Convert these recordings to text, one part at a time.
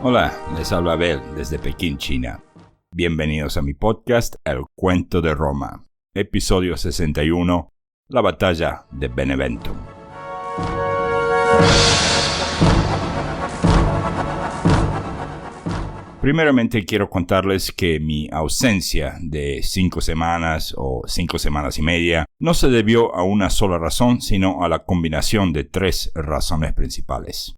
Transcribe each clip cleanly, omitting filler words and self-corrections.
Hola, les habla Abel desde Pekín, China. Bienvenidos a mi podcast El Cuento de Roma, episodio 61, la batalla de Beneventum. Primeramente quiero contarles que mi ausencia de 5 semanas o 5 semanas y media no se debió a una sola razón, sino a la combinación de 3 razones principales.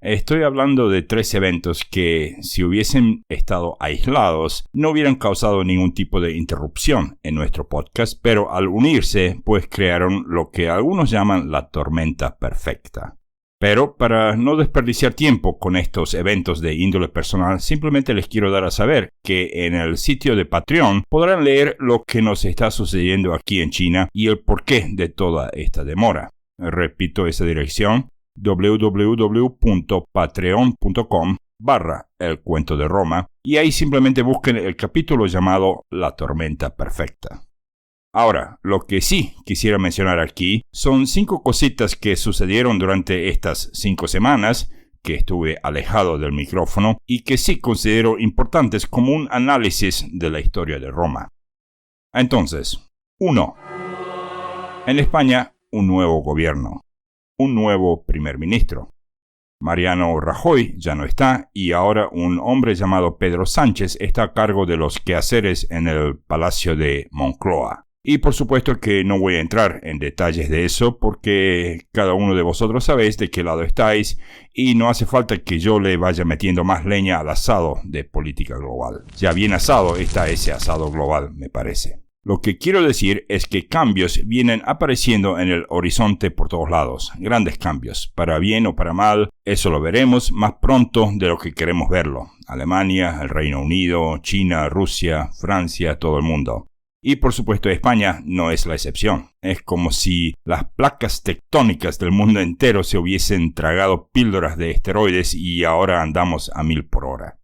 Estoy hablando de 3 eventos que, si hubiesen estado aislados, no hubieran causado ningún tipo de interrupción en nuestro podcast, pero al unirse, pues crearon lo que algunos llaman la tormenta perfecta. Pero para no desperdiciar tiempo con estos eventos de índole personal, simplemente les quiero dar a saber que en el sitio de Patreon podrán leer lo que nos está sucediendo aquí en China y el porqué de toda esta demora. Repito esa dirección: www.patreon.com/El Cuento de Roma, y ahí simplemente busquen el capítulo llamado La Tormenta Perfecta. Ahora, lo que sí quisiera mencionar aquí son 5 cositas que sucedieron durante estas 5 semanas que estuve alejado del micrófono y que sí considero importantes como un análisis de la historia de Roma. Entonces, 1. En España, un nuevo gobierno. Un nuevo primer ministro. Mariano Rajoy ya no está y ahora un hombre llamado Pedro Sánchez está a cargo de los quehaceres en el Palacio de Moncloa. Y por supuesto que no voy a entrar en detalles de eso porque cada uno de vosotros sabéis de qué lado estáis y no hace falta que yo le vaya metiendo más leña al asado de política global. Ya bien asado está ese asado global, me parece. Lo que quiero decir es que cambios vienen apareciendo en el horizonte por todos lados. Grandes cambios, para bien o para mal, eso lo veremos más pronto de lo que queremos verlo. Alemania, el Reino Unido, China, Rusia, Francia, todo el mundo. Y por supuesto España no es la excepción. Es como si las placas tectónicas del mundo entero se hubiesen tragado píldoras de esteroides y ahora andamos a 1000 por hora.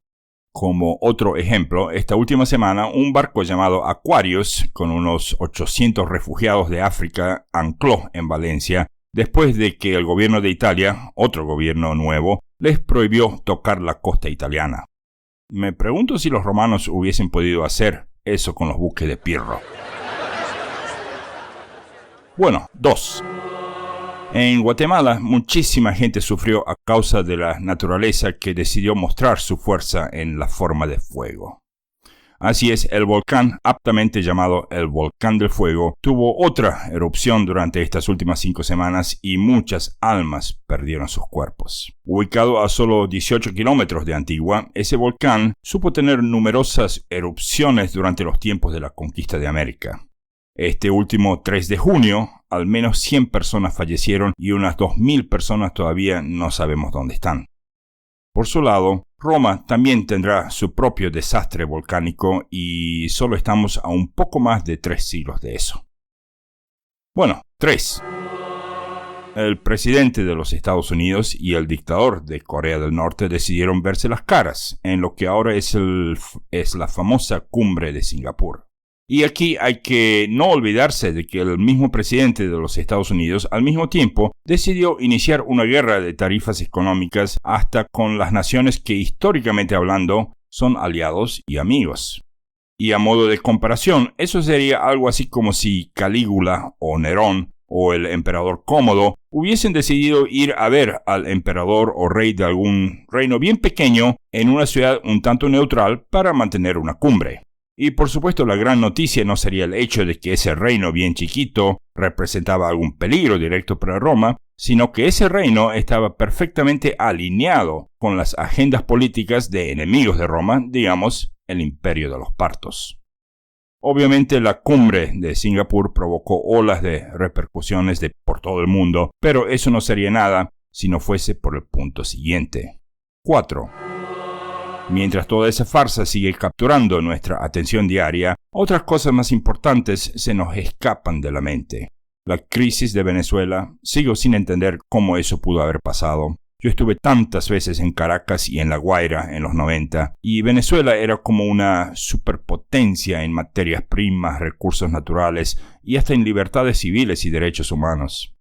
Como otro ejemplo, esta última semana un barco llamado Aquarius, con unos 800 refugiados de África, ancló en Valencia después de que el gobierno de Italia, otro gobierno nuevo, les prohibió tocar la costa italiana. Me pregunto si los romanos hubiesen podido hacer eso con los buques de Pirro. Bueno, 2. En Guatemala, muchísima gente sufrió a causa de la naturaleza que decidió mostrar su fuerza en la forma de fuego. Así es, el volcán, aptamente llamado el Volcán del Fuego, tuvo otra erupción durante estas últimas 5 semanas y muchas almas perdieron sus cuerpos. Ubicado a solo 18 kilómetros de Antigua, ese volcán supo tener numerosas erupciones durante los tiempos de la conquista de América. Este último 3 de junio, al menos 100 personas fallecieron y unas 2000 personas todavía no sabemos dónde están. Por su lado, Roma también tendrá su propio desastre volcánico y solo estamos a un poco más de 3 siglos de eso. Bueno, 3. El presidente de los Estados Unidos y el dictador de Corea del Norte decidieron verse las caras en lo que ahora es la famosa cumbre de Singapur. Y aquí hay que no olvidarse de que el mismo presidente de los Estados Unidos al mismo tiempo decidió iniciar una guerra de tarifas económicas hasta con las naciones que históricamente hablando son aliados y amigos. Y a modo de comparación, eso sería algo así como si Calígula o Nerón o el emperador Cómodo hubiesen decidido ir a ver al emperador o rey de algún reino bien pequeño en una ciudad un tanto neutral para mantener una cumbre. Y por supuesto la gran noticia no sería el hecho de que ese reino bien chiquito representaba algún peligro directo para Roma, sino que ese reino estaba perfectamente alineado con las agendas políticas de enemigos de Roma, digamos, el Imperio de los Partos. Obviamente la cumbre de Singapur provocó olas de repercusiones por todo el mundo, pero eso no sería nada si no fuese por el punto siguiente. 4. Mientras toda esa farsa sigue capturando nuestra atención diaria, otras cosas más importantes se nos escapan de la mente. La crisis de Venezuela, sigo sin entender cómo eso pudo haber pasado. Yo estuve tantas veces en Caracas y en La Guaira en los 90, y Venezuela era como una superpotencia en materias primas, recursos naturales y hasta en libertades civiles y derechos humanos.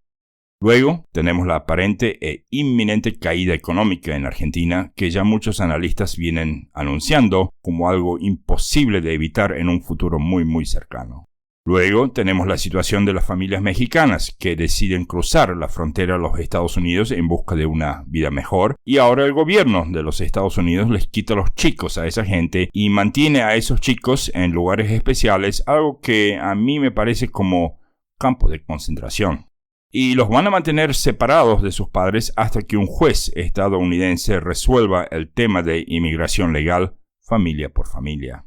Luego tenemos la aparente e inminente caída económica en Argentina, que ya muchos analistas vienen anunciando como algo imposible de evitar en un futuro muy cercano. Luego tenemos la situación de las familias mexicanas que deciden cruzar la frontera a los Estados Unidos en busca de una vida mejor, y ahora el gobierno de los Estados Unidos les quita los chicos a esa gente y mantiene a esos chicos en lugares especiales, algo que a mí me parece como campo de concentración. Y los van a mantener separados de sus padres hasta que un juez estadounidense resuelva el tema de inmigración legal, familia por familia.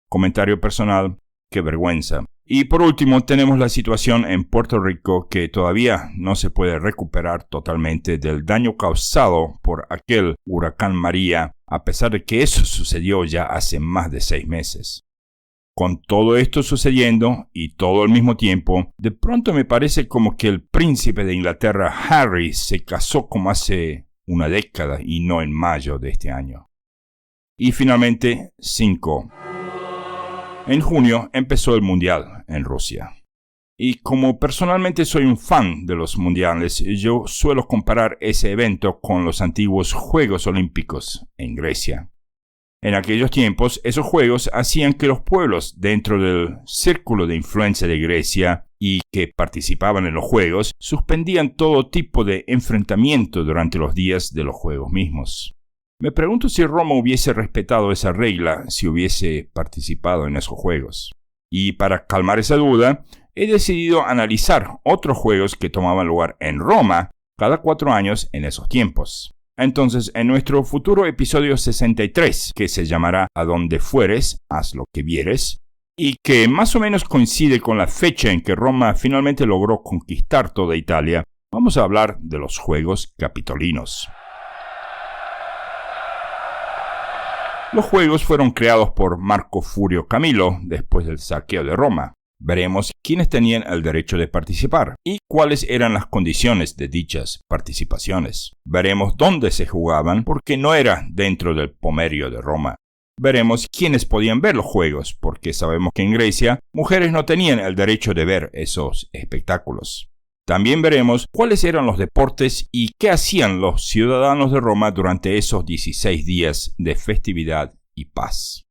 Comentario personal, qué vergüenza. Y por último, tenemos la situación en Puerto Rico que todavía no se puede recuperar totalmente del daño causado por aquel huracán María, a pesar de que eso sucedió ya hace más de 6 meses. Con todo esto sucediendo y todo al mismo tiempo, de pronto me parece como que el príncipe de Inglaterra, Harry, se casó como hace una década y no en mayo de este año. Y finalmente, 5. En junio empezó el Mundial en Rusia. Y como personalmente soy un fan de los mundiales, yo suelo comparar ese evento con los antiguos Juegos Olímpicos en Grecia. En aquellos tiempos, esos juegos hacían que los pueblos dentro del círculo de influencia de Grecia y que participaban en los juegos suspendían todo tipo de enfrentamiento durante los días de los juegos mismos. Me pregunto si Roma hubiese respetado esa regla si hubiese participado en esos juegos. Y para calmar esa duda, he decidido analizar otros juegos que tomaban lugar en Roma cada 4 años en esos tiempos. Entonces, en nuestro futuro episodio 63, que se llamará A donde fueres, haz lo que vieres, y que más o menos coincide con la fecha en que Roma finalmente logró conquistar toda Italia, vamos a hablar de los Juegos Capitolinos. Los juegos fueron creados por Marco Furio Camilo después del saqueo de Roma. Veremos quiénes tenían el derecho de participar y cuáles eran las condiciones de dichas participaciones. Veremos dónde se jugaban porque no era dentro del pomerio de Roma. Veremos quiénes podían ver los juegos porque sabemos que en Grecia mujeres no tenían el derecho de ver esos espectáculos. También veremos cuáles eran los deportes y qué hacían los ciudadanos de Roma durante esos 16 días de festividad y paz.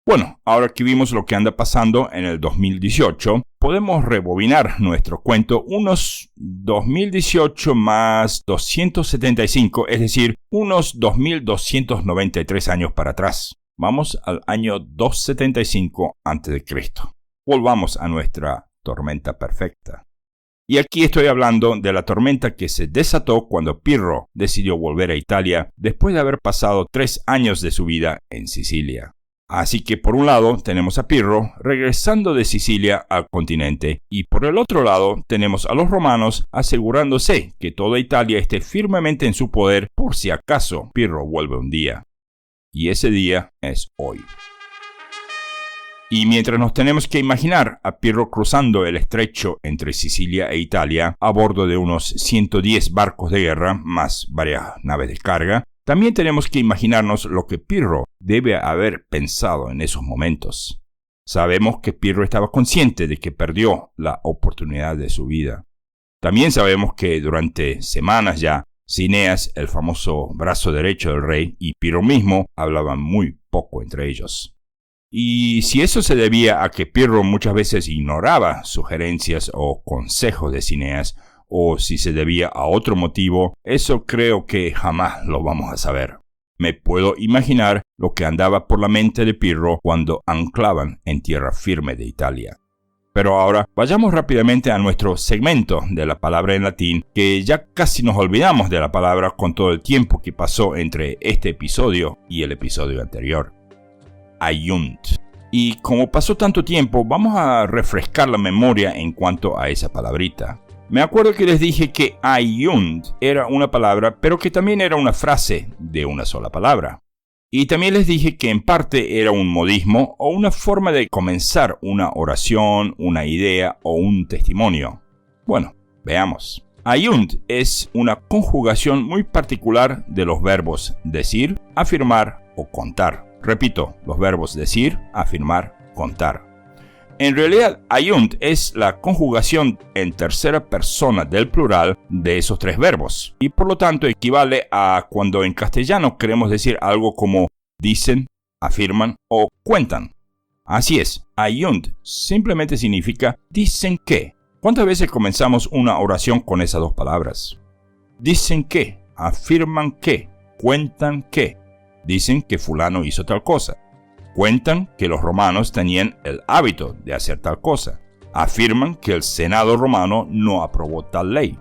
Bueno, ahora que vimos lo que anda pasando en el 2018, podemos rebobinar nuestro cuento unos 2018 más 275, es decir, unos 2293 años para atrás. Vamos al año 275 a.C. Volvamos a nuestra tormenta perfecta. Y aquí estoy hablando de la tormenta que se desató cuando Pirro decidió volver a Italia después de haber pasado 3 años de su vida en Sicilia. Así que por un lado tenemos a Pirro regresando de Sicilia al continente y por el otro lado tenemos a los romanos asegurándose que toda Italia esté firmemente en su poder por si acaso Pirro vuelve un día. Y ese día es hoy. Y mientras nos tenemos que imaginar a Pirro cruzando el estrecho entre Sicilia e Italia a bordo de unos 110 barcos de guerra más varias naves de carga, también tenemos que imaginarnos lo que Pirro debe haber pensado en esos momentos. Sabemos que Pirro estaba consciente de que perdió la oportunidad de su vida. También sabemos que durante semanas ya, Cineas, el famoso brazo derecho del rey, y Pirro mismo hablaban muy poco entre ellos. Y si eso se debía a que Pirro muchas veces ignoraba sugerencias o consejos de Cineas, o si se debía a otro motivo, eso creo que jamás lo vamos a saber. Me puedo imaginar lo que andaba por la mente de Pirro cuando anclaban en tierra firme de Italia. Pero ahora vayamos rápidamente a nuestro segmento de la palabra en latín, que ya casi nos olvidamos de la palabra con todo el tiempo que pasó entre este episodio y el episodio anterior. Aiunt. Y como pasó tanto tiempo, vamos a refrescar la memoria en cuanto a esa palabrita. Me acuerdo que les dije que aiunt era una palabra, pero que también era una frase de una sola palabra. Y también les dije que en parte era un modismo o una forma de comenzar una oración, una idea o un testimonio. Bueno, veamos. Aiunt es una conjugación muy particular de los verbos decir, afirmar o contar. Repito, los verbos decir, afirmar, contar. En realidad, ayunt es la conjugación en tercera persona del plural de esos tres verbos, y por lo tanto equivale a cuando en castellano queremos decir algo como dicen, afirman o cuentan. Así es, ayunt simplemente significa dicen que. ¿Cuántas veces comenzamos una oración con esas dos palabras? Dicen que, afirman que, cuentan que. Dicen que fulano hizo tal cosa. Cuentan que los romanos tenían el hábito de hacer tal cosa. Afirman que el Senado romano no aprobó tal ley.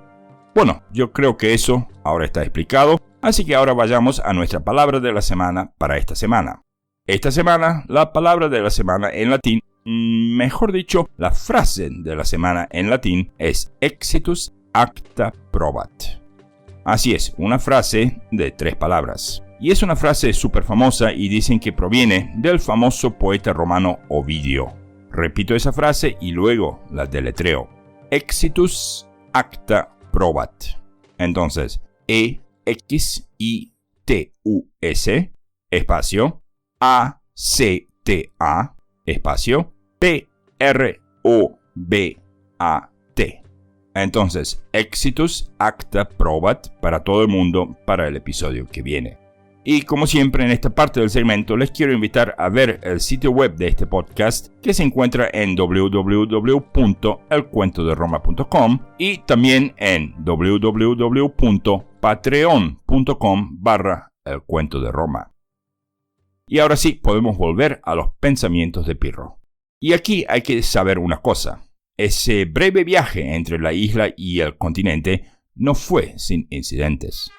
Bueno, yo creo que eso ahora está explicado, así que ahora vayamos a nuestra palabra de la semana para esta semana. Esta semana, la palabra de la semana en latín, mejor dicho, la frase de la semana en latín es exitus acta probat. Así es, una frase de 3 palabras. Y es una frase súper famosa y dicen que proviene del famoso poeta romano Ovidio. Repito esa frase y luego la deletreo. Exitus acta probat. Entonces, E-X-I-T-U-S, espacio, A-C-T-A, espacio, P-R-O-B-A-T. Entonces, exitus acta probat para todo el mundo para el episodio que viene. Y como siempre en esta parte del segmento les quiero invitar a ver el sitio web de este podcast que se encuentra en www.elcuentoderoma.com y también en www.patreon.com/elcuentoderoma. Y ahora sí, podemos volver a los pensamientos de Pirro. Y aquí hay que saber una cosa. Ese breve viaje entre la isla y el continente no fue sin incidentes.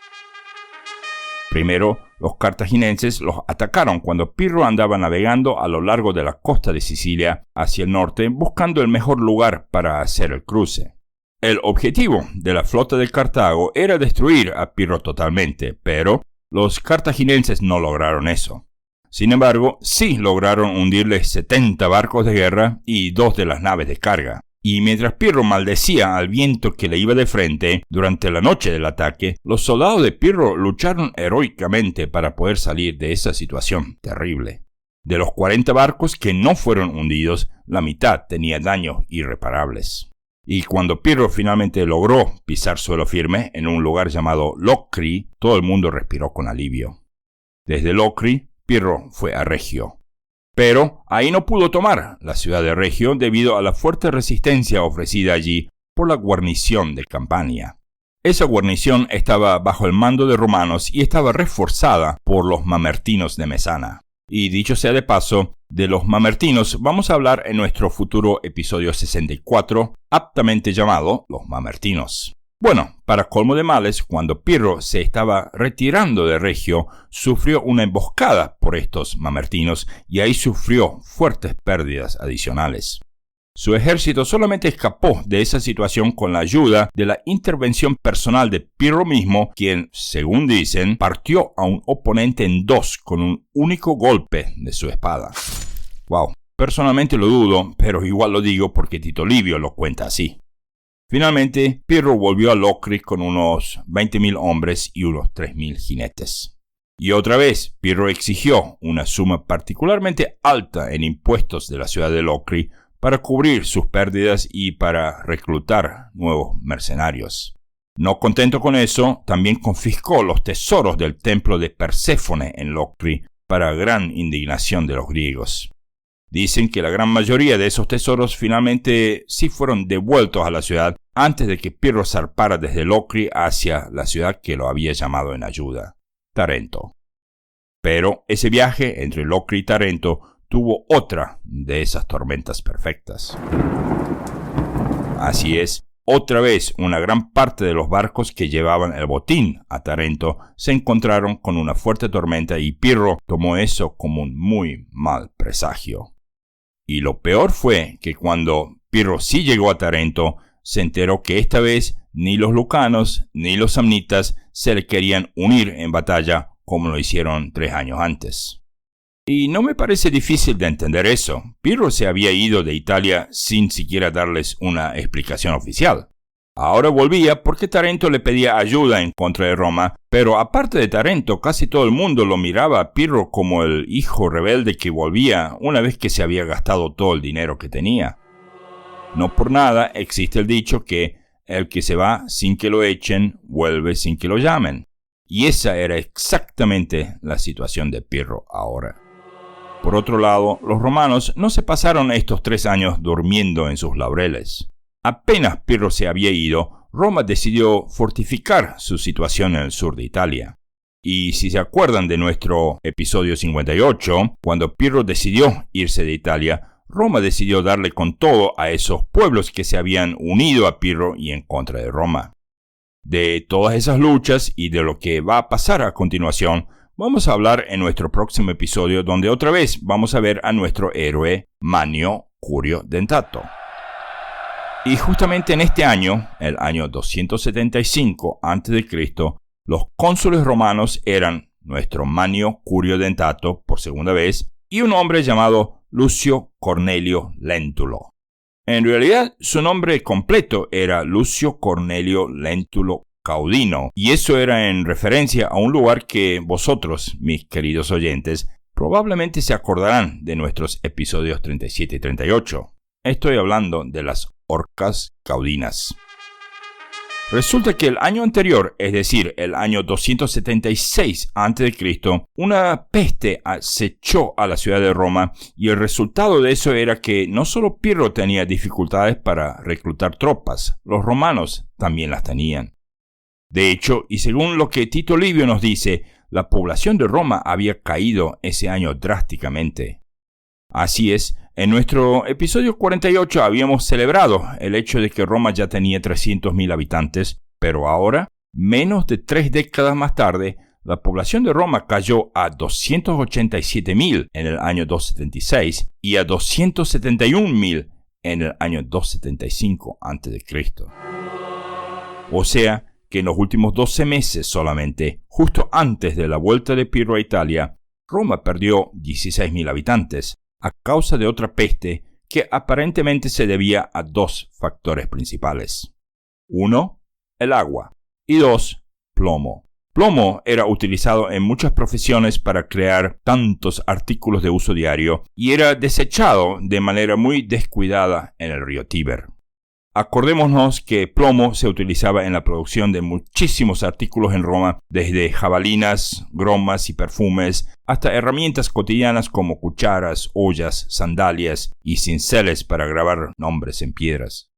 Primero, los cartagineses los atacaron cuando Pirro andaba navegando a lo largo de la costa de Sicilia hacia el norte buscando el mejor lugar para hacer el cruce. El objetivo de la flota de Cartago era destruir a Pirro totalmente, pero los cartagineses no lograron eso. Sin embargo, sí lograron hundirle 70 barcos de guerra y 2 de las naves de carga. Y mientras Pirro maldecía al viento que le iba de frente durante la noche del ataque, los soldados de Pirro lucharon heroicamente para poder salir de esa situación terrible. De los 40 barcos que no fueron hundidos, la mitad tenía daños irreparables. Y cuando Pirro finalmente logró pisar suelo firme en un lugar llamado Locri, todo el mundo respiró con alivio. Desde Locri, Pirro fue a Regio. Pero ahí no pudo tomar la ciudad de Regio debido a la fuerte resistencia ofrecida allí por la guarnición de Campania. Esa guarnición estaba bajo el mando de romanos y estaba reforzada por los mamertinos de Mesana. Y dicho sea de paso, de los mamertinos vamos a hablar en nuestro futuro episodio 64, aptamente llamado Los Mamertinos. Bueno, para colmo de males, cuando Pirro se estaba retirando de Regio, sufrió una emboscada por estos mamertinos y ahí sufrió fuertes pérdidas adicionales. Su ejército solamente escapó de esa situación con la ayuda de la intervención personal de Pirro mismo, quien, según dicen, partió a un oponente en 2 con un único golpe de su espada. Wow, personalmente lo dudo, pero igual lo digo porque Tito Livio lo cuenta así. Finalmente, Pirro volvió a Locri con unos 20.000 hombres y unos 3.000 jinetes. Y otra vez, Pirro exigió una suma particularmente alta en impuestos de la ciudad de Locri para cubrir sus pérdidas y para reclutar nuevos mercenarios. No contento con eso, también confiscó los tesoros del templo de Perséfone en Locri para gran indignación de los griegos. Dicen que la gran mayoría de esos tesoros finalmente sí fueron devueltos a la ciudad antes de que Pirro zarpara desde Locri hacia la ciudad que lo había llamado en ayuda, Tarento. Pero ese viaje entre Locri y Tarento tuvo otra de esas tormentas perfectas. Así es, otra vez una gran parte de los barcos que llevaban el botín a Tarento se encontraron con una fuerte tormenta y Pirro tomó eso como un muy mal presagio. Y lo peor fue que cuando Pirro sí llegó a Tarento, se enteró que esta vez ni los lucanos ni los samnitas se le querían unir en batalla como lo hicieron 3 años antes. Y no me parece difícil de entender eso. Pirro se había ido de Italia sin siquiera darles una explicación oficial. Ahora volvía porque Tarento le pedía ayuda en contra de Roma, pero aparte de Tarento, casi todo el mundo lo miraba a Pirro como el hijo rebelde que volvía una vez que se había gastado todo el dinero que tenía. No por nada existe el dicho que el que se va sin que lo echen, vuelve sin que lo llamen. Y esa era exactamente la situación de Pirro ahora. Por otro lado, los romanos no se pasaron estos 3 años durmiendo en sus laureles. Apenas Pirro se había ido, Roma decidió fortificar su situación en el sur de Italia. Y si se acuerdan de nuestro episodio 58, cuando Pirro decidió irse de Italia, Roma decidió darle con todo a esos pueblos que se habían unido a Pirro y en contra de Roma. De todas esas luchas y de lo que va a pasar a continuación, vamos a hablar en nuestro próximo episodio, donde otra vez vamos a ver a nuestro héroe Manio Curio Dentato. Y justamente en este año, el año 275 a.C., los cónsules romanos eran nuestro Manio Curio Dentato por segunda vez y un hombre llamado Lucio Cornelio Lentulo. En realidad, su nombre completo era Lucio Cornelio Lentulo Caudino, y eso era en referencia a un lugar que vosotros, mis queridos oyentes, probablemente se acordarán de nuestros episodios 37 y 38. Estoy hablando de las Orcas Caudinas. Resulta que el año anterior, es decir, el año 276 a.C., una peste acechó a la ciudad de Roma y el resultado de eso era que no solo Pirro tenía dificultades para reclutar tropas, los romanos también las tenían. De hecho, y según lo que Tito Livio nos dice, la población de Roma había caído ese año drásticamente. Así es, en nuestro episodio 48 habíamos celebrado el hecho de que Roma ya tenía 300.000 habitantes, pero ahora, menos de 3 décadas más tarde, la población de Roma cayó a 287.000 en el año 276 y a 271.000 en el año 275 a.C. O sea, que en los últimos 12 meses solamente, justo antes de la vuelta de Pirro a Italia, Roma perdió 16.000 habitantes, a causa de otra peste que aparentemente se debía a 2 factores principales. 1, el agua, y 2, plomo. Plomo era utilizado en muchas profesiones para crear tantos artículos de uso diario y era desechado de manera muy descuidada en el río Tíber. Acordémonos que plomo se utilizaba en la producción de muchísimos artículos en Roma, desde jabalinas, gromas y perfumes, hasta herramientas cotidianas como cucharas, ollas, sandalias y cinceles para grabar nombres en piedras.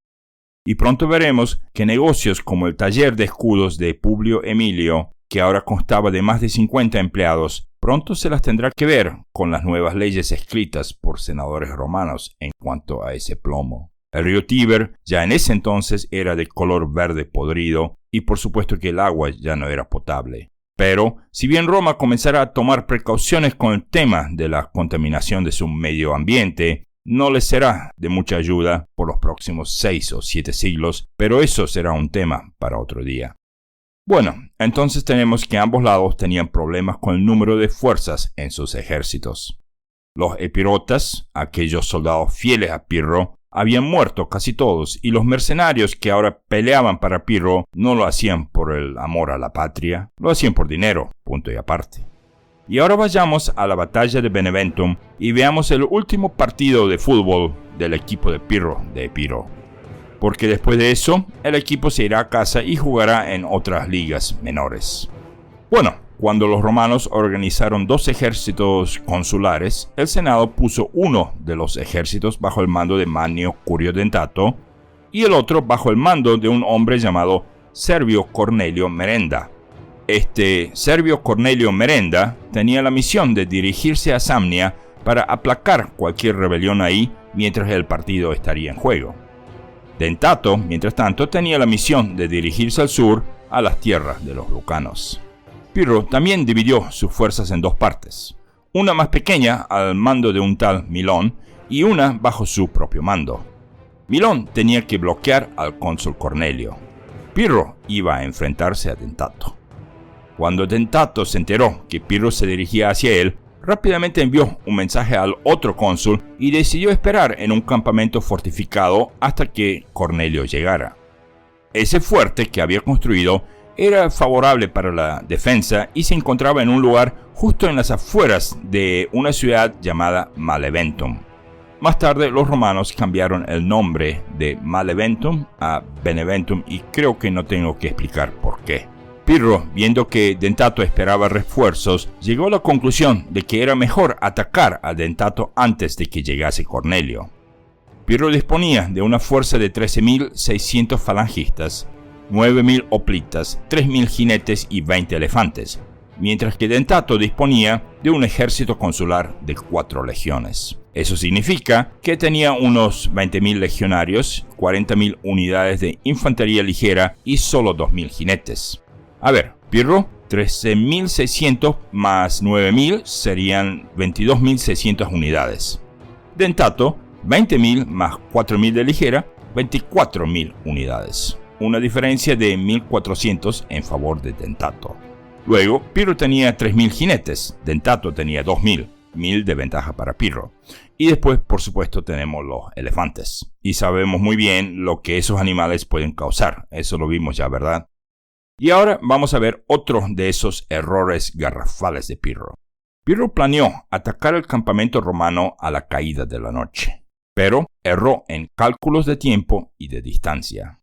Y pronto veremos que negocios como el taller de escudos de Publio Emilio, que ahora constaba de más de 50 empleados, pronto se las tendrá que ver con las nuevas leyes escritas por senadores romanos en cuanto a ese plomo. El río Tíber ya en ese entonces era de color verde podrido y por supuesto que el agua ya no era potable. Pero, si bien Roma comenzara a tomar precauciones con el tema de la contaminación de su medio ambiente, no les será de mucha ayuda por los próximos 6 o 7 siglos, pero eso será un tema para otro día. Bueno, entonces tenemos que ambos lados tenían problemas con el número de fuerzas en sus ejércitos. Los epirotas, aquellos soldados fieles a Pirro, habían muerto casi todos, y los mercenarios que ahora peleaban para Pirro no lo hacían por el amor a la patria, lo hacían por dinero, punto y aparte. Y ahora vayamos a la batalla de Beneventum y veamos el último partido de fútbol del equipo de Pirro de Epiro. Porque después de eso, el equipo se irá a casa y jugará en otras ligas menores. Bueno, cuando los romanos organizaron 2 ejércitos consulares, el Senado puso uno de los ejércitos bajo el mando de Manio Curio Dentato y el otro bajo el mando de un hombre llamado Servio Cornelio Merenda. Este Servio Cornelio Merenda tenía la misión de dirigirse a Samnia para aplacar cualquier rebelión ahí mientras el partido estaría en juego. Dentato, mientras tanto, tenía la misión de dirigirse al sur a las tierras de los lucanos. Pirro también dividió sus fuerzas en 2 partes, una más pequeña al mando de un tal Milón y una bajo su propio mando. Milón tenía que bloquear al cónsul Cornelio. Pirro iba a enfrentarse a Dentato. Cuando Dentato se enteró que Pirro se dirigía hacia él, rápidamente envió un mensaje al otro cónsul y decidió esperar en un campamento fortificado hasta que Cornelio llegara. Ese fuerte que había construido era favorable para la defensa y se encontraba en un lugar justo en las afueras de una ciudad llamada Maleventum. Más tarde los romanos cambiaron el nombre de Maleventum a Beneventum y creo que no tengo que explicar por qué. Pirro, viendo que Dentato esperaba refuerzos, llegó a la conclusión de que era mejor atacar a Dentato antes de que llegase Cornelio. Pirro disponía de una fuerza de 13.600 falangistas, 9.000 hoplitas, 3.000 jinetes y 20 elefantes, mientras que Dentato disponía de un ejército consular de 4 legiones. Eso significa que tenía unos 20.000 legionarios, 40.000 unidades de infantería ligera y solo 2.000 jinetes. A ver, Pirro, 13.600 más 9.000 serían 22.600 unidades. Dentato, 20.000 más 4.000 de ligera, 24.000 unidades. Una diferencia de 1.400 en favor de Dentato. Luego, Pirro tenía 3.000 jinetes, Dentato tenía 2.000, 1.000 de ventaja para Pirro. Y después, por supuesto, tenemos los elefantes. Y sabemos muy bien lo que esos animales pueden causar. Eso lo vimos ya, ¿verdad? Y ahora vamos a ver otro de esos errores garrafales de Pirro. Pirro planeó atacar el campamento romano a la caída de la noche, pero erró en cálculos de tiempo y de distancia.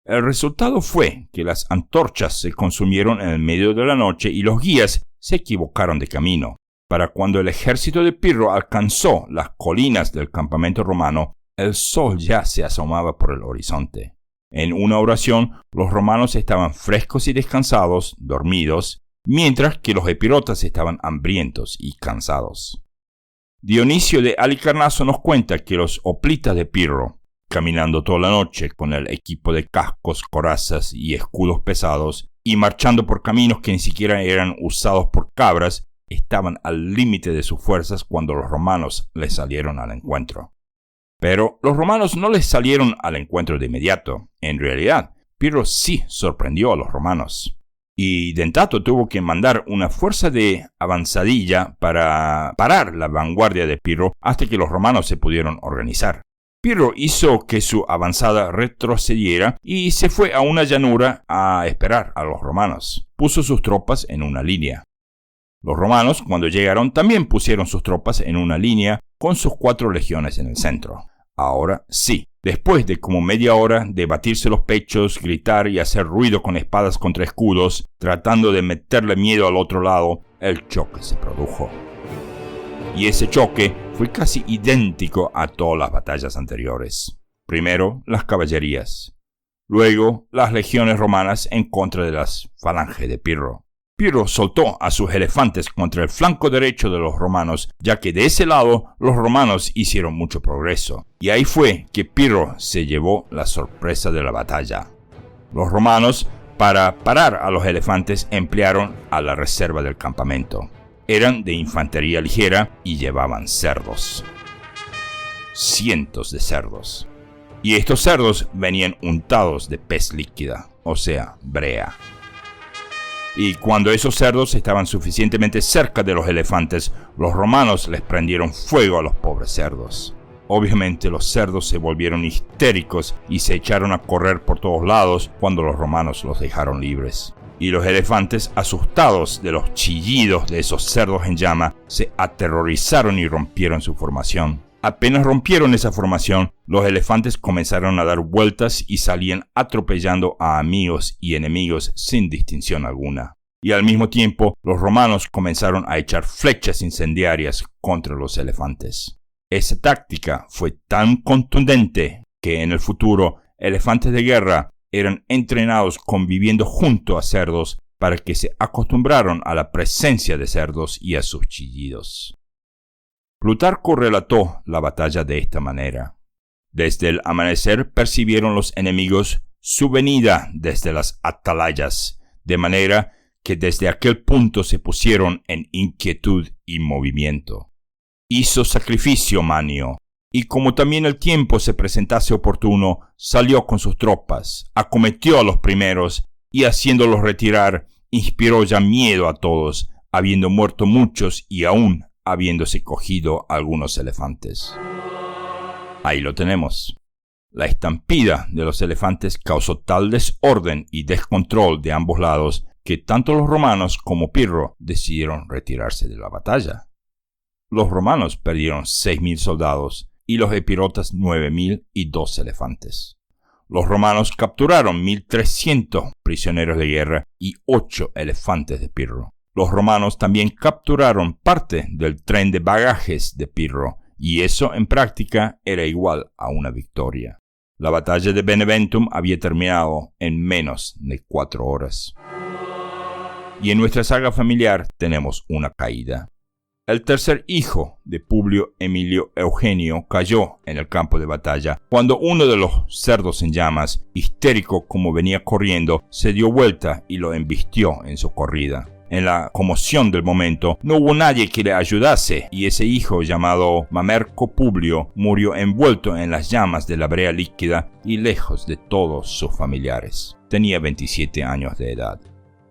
El resultado fue que las antorchas se consumieron en el medio de la noche y los guías se equivocaron de camino. Para cuando el ejército de Pirro alcanzó las colinas del campamento romano, el sol ya se asomaba por el horizonte. En una oración, los romanos estaban frescos y descansados, dormidos, mientras que los epirotas estaban hambrientos y cansados. Dionisio de Halicarnaso nos cuenta que los hoplitas de Pirro, caminando toda la noche con el equipo de cascos, corazas y escudos pesados, y marchando por caminos que ni siquiera eran usados por cabras, estaban al límite de sus fuerzas cuando los romanos les salieron al encuentro. Pero los romanos no les salieron al encuentro de inmediato. En realidad, Pirro sí sorprendió a los romanos. Y Dentato tuvo que mandar una fuerza de avanzadilla para parar la vanguardia de Pirro hasta que los romanos se pudieron organizar. Pirro hizo que su avanzada retrocediera y se fue a una llanura a esperar a los romanos. Puso sus tropas en una línea. Los romanos, cuando llegaron, también pusieron sus tropas en una línea con sus 4 legiones en el centro. Ahora sí, después de como media hora de batirse los pechos, gritar y hacer ruido con espadas contra escudos, tratando de meterle miedo al otro lado, el choque se produjo. Y ese choque fue casi idéntico a todas las batallas anteriores. Primero, las caballerías. Luego, las legiones romanas en contra de las falanges de Pirro. Pirro soltó a sus elefantes contra el flanco derecho de los romanos, ya que de ese lado los romanos hicieron mucho progreso. Y ahí fue que Pirro se llevó la sorpresa de la batalla. Los romanos, para parar a los elefantes, emplearon a la reserva del campamento. Eran de infantería ligera y llevaban cerdos. Cientos de cerdos. Y estos cerdos venían untados de pez líquida, o sea, brea. Y cuando esos cerdos estaban suficientemente cerca de los elefantes, los romanos les prendieron fuego a los pobres cerdos. Obviamente los cerdos se volvieron histéricos y se echaron a correr por todos lados cuando los romanos los dejaron libres. Y los elefantes, asustados de los chillidos de esos cerdos en llama, se aterrorizaron y rompieron su formación. Apenas rompieron esa formación, los elefantes comenzaron a dar vueltas y salían atropellando a amigos y enemigos sin distinción alguna. Y al mismo tiempo, los romanos comenzaron a echar flechas incendiarias contra los elefantes. Esa táctica fue tan contundente que en el futuro, elefantes de guerra eran entrenados conviviendo junto a cerdos para que se acostumbraran a la presencia de cerdos y a sus chillidos. Plutarco relató la batalla de esta manera. Desde el amanecer percibieron los enemigos su venida desde las atalayas, de manera que desde aquel punto se pusieron en inquietud y movimiento. Hizo sacrificio Manio, y como también el tiempo se presentase oportuno, salió con sus tropas, acometió a los primeros, y haciéndolos retirar, inspiró ya miedo a todos, habiendo muerto muchos y aún habiéndose cogido algunos elefantes. Ahí lo tenemos. La estampida de los elefantes causó tal desorden y descontrol de ambos lados que tanto los romanos como Pirro decidieron retirarse de la batalla. Los romanos perdieron 6.000 soldados y los epirotas 9.000 y 2 elefantes. Los romanos capturaron 1.300 prisioneros de guerra y 8 elefantes de Pirro. Los romanos también capturaron parte del tren de bagajes de Pirro, y eso en práctica era igual a una victoria. La batalla de Beneventum había terminado en menos de 4 horas. Y en nuestra saga familiar tenemos una caída. El tercer hijo de Publio Emilio Eugenio cayó en el campo de batalla cuando uno de los cerdos en llamas, histérico como venía corriendo, se dio vuelta y lo embistió en su corrida. En la conmoción del momento no hubo nadie que le ayudase y ese hijo llamado Mamerco Publio murió envuelto en las llamas de la brea líquida y lejos de todos sus familiares. Tenía 27 años de edad.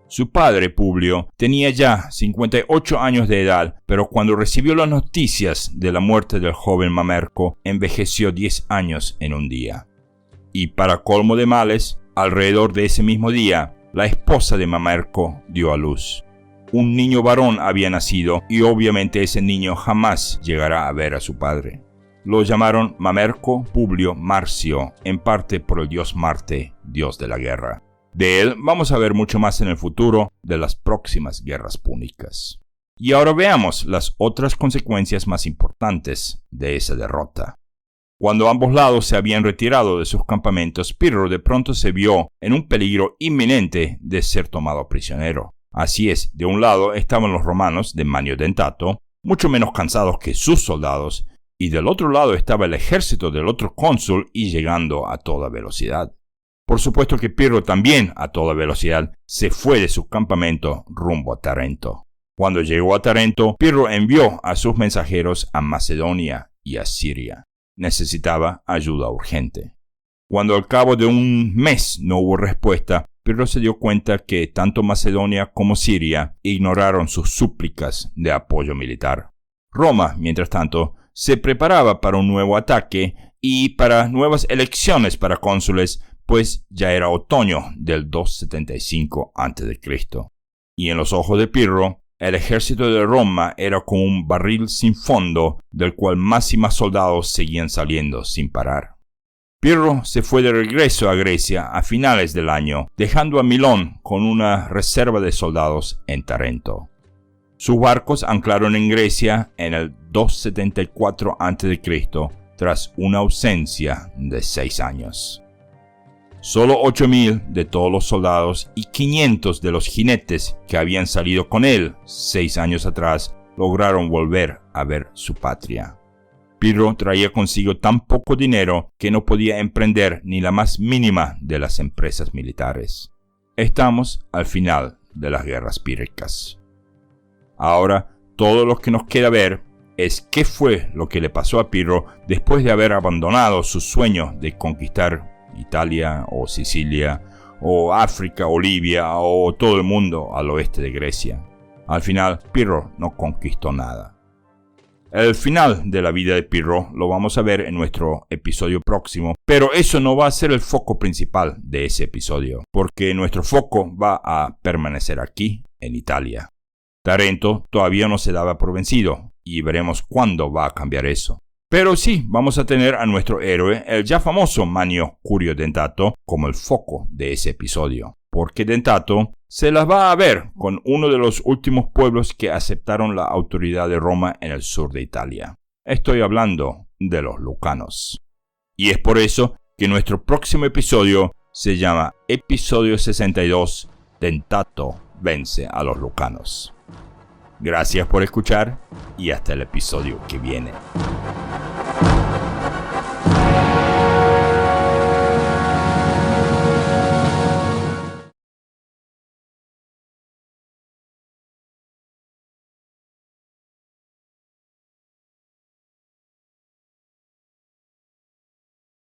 Su padre, Publio, tenía ya 58 años de edad, pero cuando recibió las noticias de la muerte del joven Mamerco, envejeció 10 años en un día. Y para colmo de males, alrededor de ese mismo día, la esposa de Mamerco dio a luz. Un niño varón había nacido y obviamente ese niño jamás llegará a ver a su padre. Lo llamaron Mamerco Publio Marcio, en parte por el dios Marte, dios de la guerra. De él vamos a ver mucho más en el futuro de las próximas guerras púnicas. Y ahora veamos las otras consecuencias más importantes de esa derrota. Cuando ambos lados se habían retirado de sus campamentos, Pirro de pronto se vio en un peligro inminente de ser tomado prisionero. Así es, de un lado estaban los romanos de Manio Dentato, mucho menos cansados que sus soldados, y del otro lado estaba el ejército del otro cónsul y llegando a toda velocidad. Por supuesto que Pirro también, a toda velocidad, se fue de su campamento rumbo a Tarento. Cuando llegó a Tarento, Pirro envió a sus mensajeros a Macedonia y a Siria. Necesitaba ayuda urgente. Cuando al cabo de un mes no hubo respuesta, Pirro se dio cuenta que tanto Macedonia como Siria ignoraron sus súplicas de apoyo militar. Roma, mientras tanto, se preparaba para un nuevo ataque y para nuevas elecciones para cónsules, pues ya era otoño del 275 a.C. Y en los ojos de Pirro, el ejército de Roma era como un barril sin fondo, del cual más y más soldados seguían saliendo sin parar. Pirro se fue de regreso a Grecia a finales del año, dejando a Milón con una reserva de soldados en Tarento. Sus barcos anclaron en Grecia en el 274 a.C., tras una ausencia de 6 años. Solo 8.000 de todos los soldados y 500 de los jinetes que habían salido con él 6 años atrás lograron volver a ver su patria. Pirro traía consigo tan poco dinero que no podía emprender ni la más mínima de las empresas militares. Estamos al final de las guerras pírricas. Ahora, todo lo que nos queda ver es qué fue lo que le pasó a Pirro después de haber abandonado su sueño de conquistar Italia o Sicilia o África o Libia o todo el mundo al oeste de Grecia. Al final, Pirro no conquistó nada. El final de la vida de Pirro lo vamos a ver en nuestro episodio próximo, pero eso no va a ser el foco principal de ese episodio, porque nuestro foco va a permanecer aquí, en Italia. Tarento todavía no se daba por vencido, y veremos cuándo va a cambiar eso. Pero sí, vamos a tener a nuestro héroe, el ya famoso Manio Curio Dentato, como el foco de ese episodio, porque Dentato se las va a ver con uno de los últimos pueblos que aceptaron la autoridad de Roma en el sur de Italia. Estoy hablando de los lucanos. Y es por eso que nuestro próximo episodio se llama Episodio 62, Dentato vence a los lucanos. Gracias por escuchar y hasta el episodio que viene.